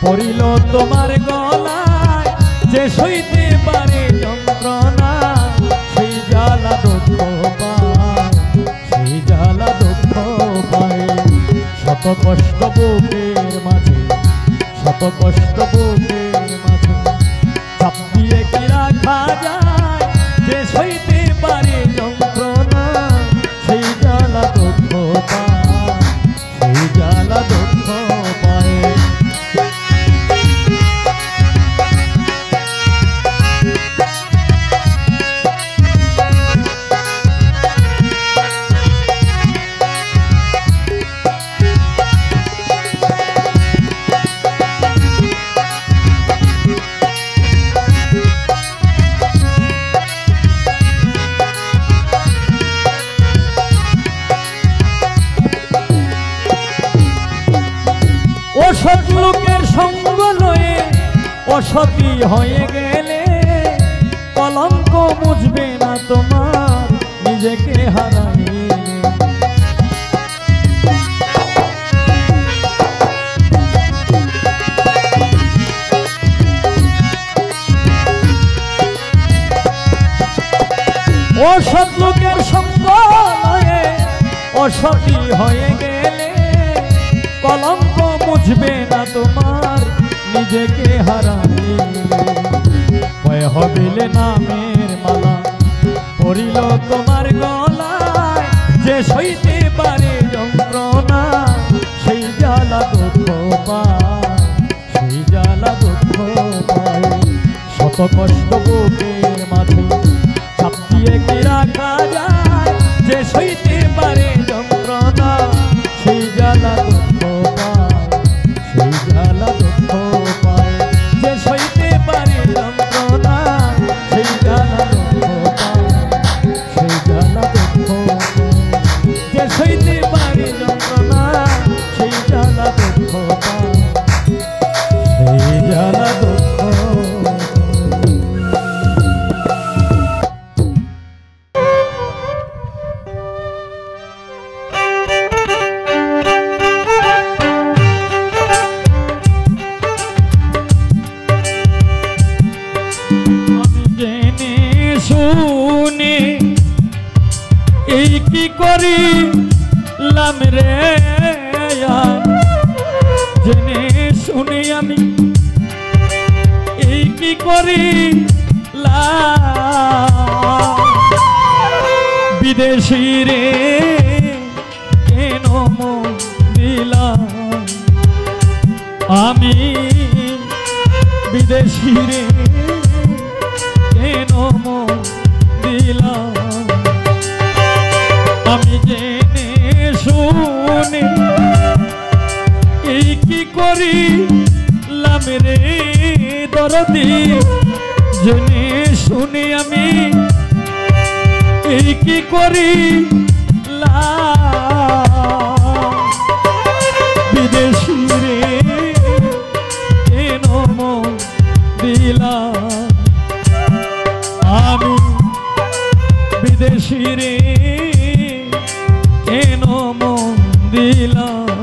পড়িল তোমার গলায়, যে সইতে পারে যন্ত্রণা সেই জ্বালা দুঃখ পায়, সেই জ্বালা দুঃখ পায়। শত কষ্ট বুকের মাঝে, শত কষ্ট বুকের মাঝে চাপ দিয়ে কি রাখা যায়, যে সইতে পারে যন্ত্রণা সেই জ্বালা দুঃখ পায়, সেই জ্বালা দুঃখ পায়। অসৎ লোকের সঙ্গ লয়ে অসতী হয়ে গেলে, কলঙ্ক মুছবে না তোমার নিজেকে হারাইলে। অসৎ লোকের সঙ্গ লয়ে অসতী হয়ে গেলে, কলঙ্ক মুছবে না তোমার নিজেকে হারাইলে। হয় হবিলে নামের মালা পড়িল তোমার গলায়, যে সইতে পারে যন্ত্রণা সেই জ্বালা দুঃখ পায়, সেই জ্বালা দুঃখ পায়। শত কষ্ট বুকের মাঝে চাপ দিয়ে কি রাখা যায়, যে সইতে পারে যন্ত্রণা সেই জ্বালা দুঃখ পায়, সেই জ্বালা দুঃখ পায়। যে সইতে পারে যন্ত্রণা সেই জ্বালা দুঃখ পায়, সেই জ্বালা দুঃখ পায়। যে সইতে পারে যন্ত্রণা সেই জ্বালা দুঃখ পায়, সেই জ্বালা দুঃখ। শুনি এই কি করিলাম রে জেনে শুনি আমি এই কি করিলাম বিদেশি রে কেন মন দিলাম আমি বিদেশি রে কেন মন দিলাম আমি জেনে শুনে এই কি করিলাম রে দরদি জেনে শুনে আমি এই কি করিলাম বিদেশি রে কেন মন দিলাম আমি বিদেশি রে কেন মন দিলাম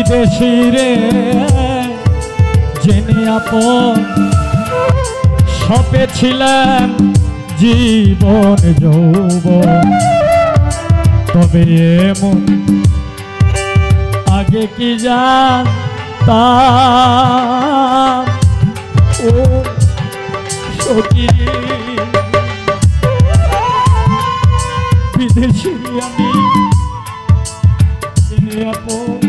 বিদেশি রে জেনে আপন সপেছিলাম জীবন যৌবন তবে এমন আগে কি জানতাম ও সখী বিদেশি আমি জেনে আপন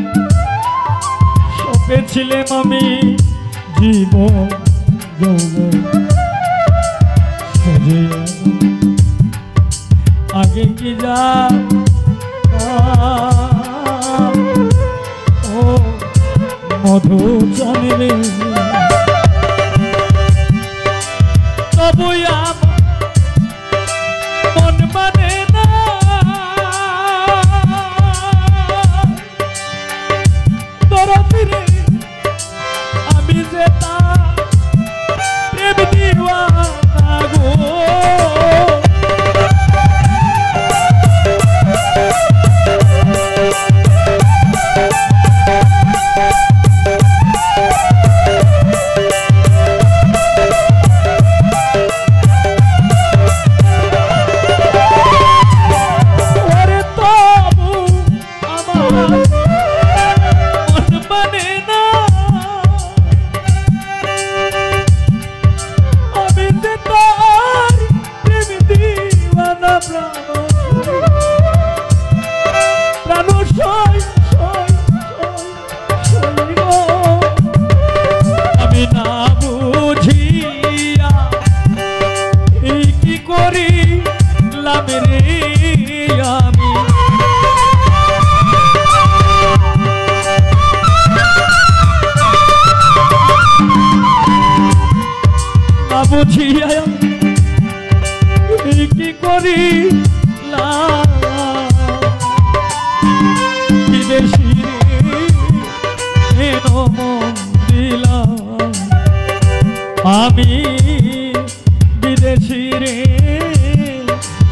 পেয়েছিলাম আমি জীবন যৌবন আগে কি জানতাম ও মধু জানিলে তবু মন মানে না তোরা ফিরে আমি যে তা প্রেম দিওয়ানা গো বুঝিয়া কি করি বিদেশি কেন মন দিলাম আমি বিদেশি রে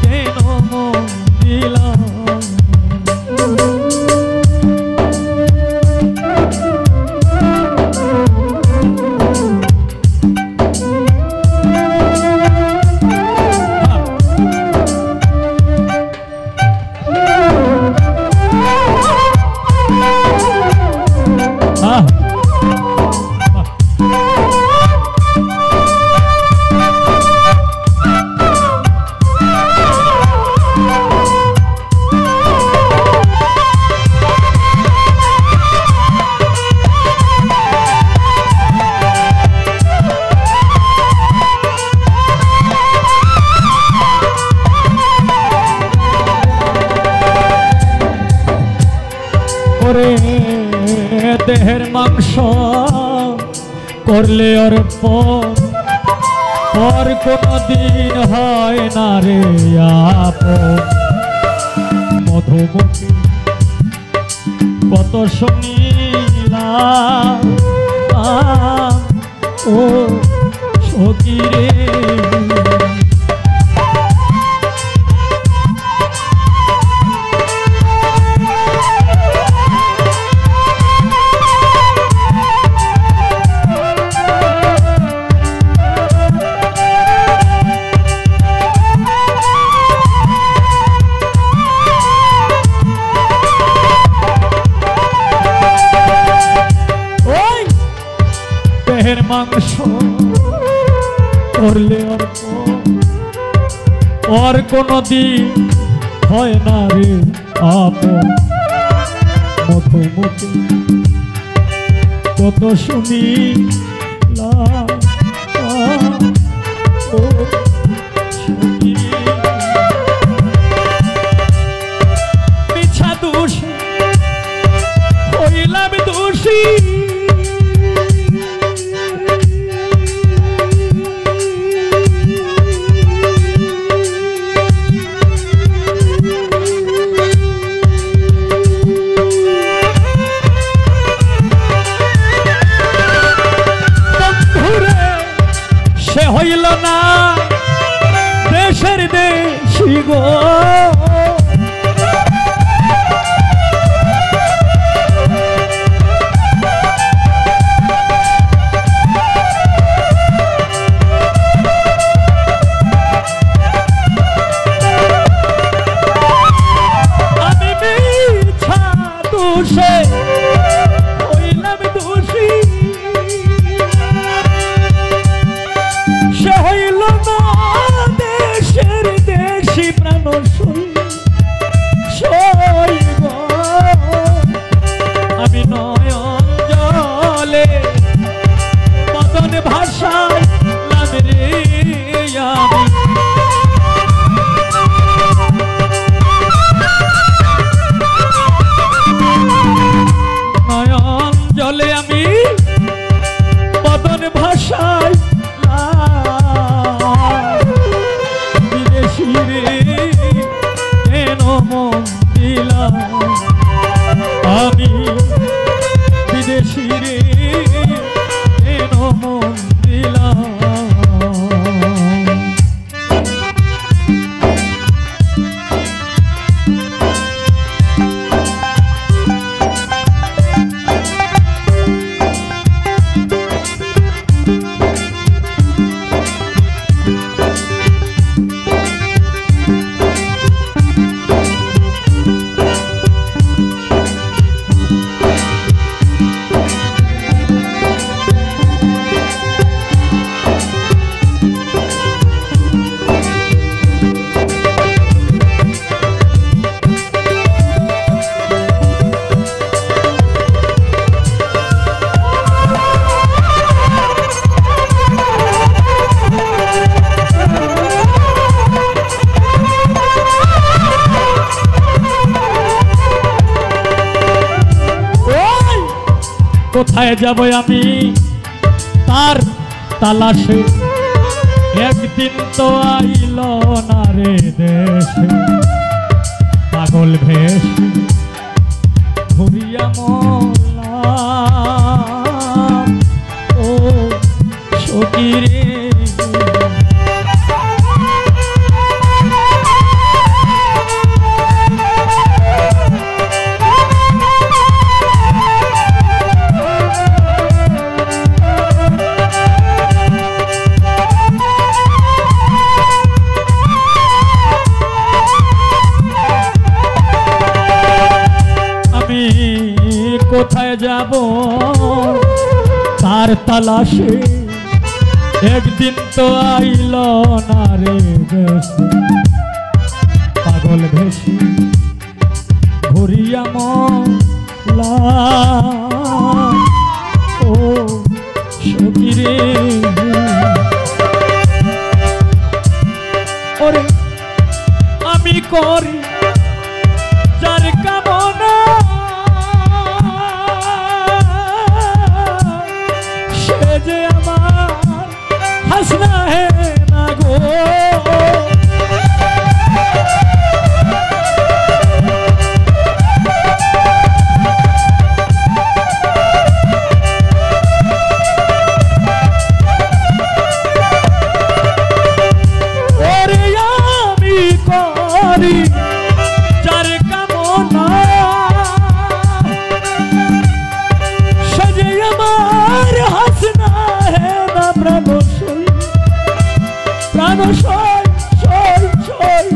কেন মন দিলাম দেহের মাংস করলে অর্পণ পর কোনো দিন হয় না রে আপন মধুমুখী কত শুনিলাম ও সখী রে মাংস করলে আর কোনো দিন হয় না রে আপন মধুমুখী কত শুনি মিছা দোষী হইলাম দোষী হইল না দেশের দেশি গো আমি মিছা দোষে হইলাম দোষী হইল না দেশের দেশি প্রাণ আমি নয়ন জলে মদন ভাষায় রে আমি নয়ন জলে আমি মদন ভাষায় মন দিলাম আমি বিদেশি রে কেন মন দিলাম কোথায় যাব আমি তার তালাশে একদিন তো আইল না রে দেশে পাগল ভেষ ঘুরিয়া মরলাম ও সখী রে। কোথায় যাব তার তালাশে একদিন তো আইল না রে দেশে পাগল ভেসে ঘুরিয়া মরলাম ও সখী রে। ওরে আমি করি যার কামনা যে আমার হাসনা হে না গো। ওরে আমি করি যার কামনা সে আমার হাসনা প্রাণ সই সই সই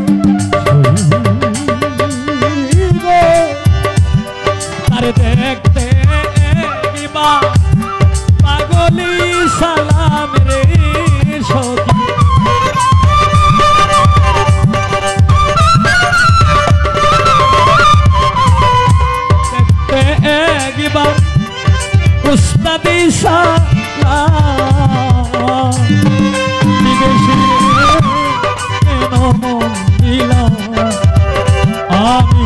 তারে দেখতে কিবা পাগলি সালাম রে সখী। দেখতে একবার উস্তাদি সালাম বিদেশি কেন মন দিলাম আমি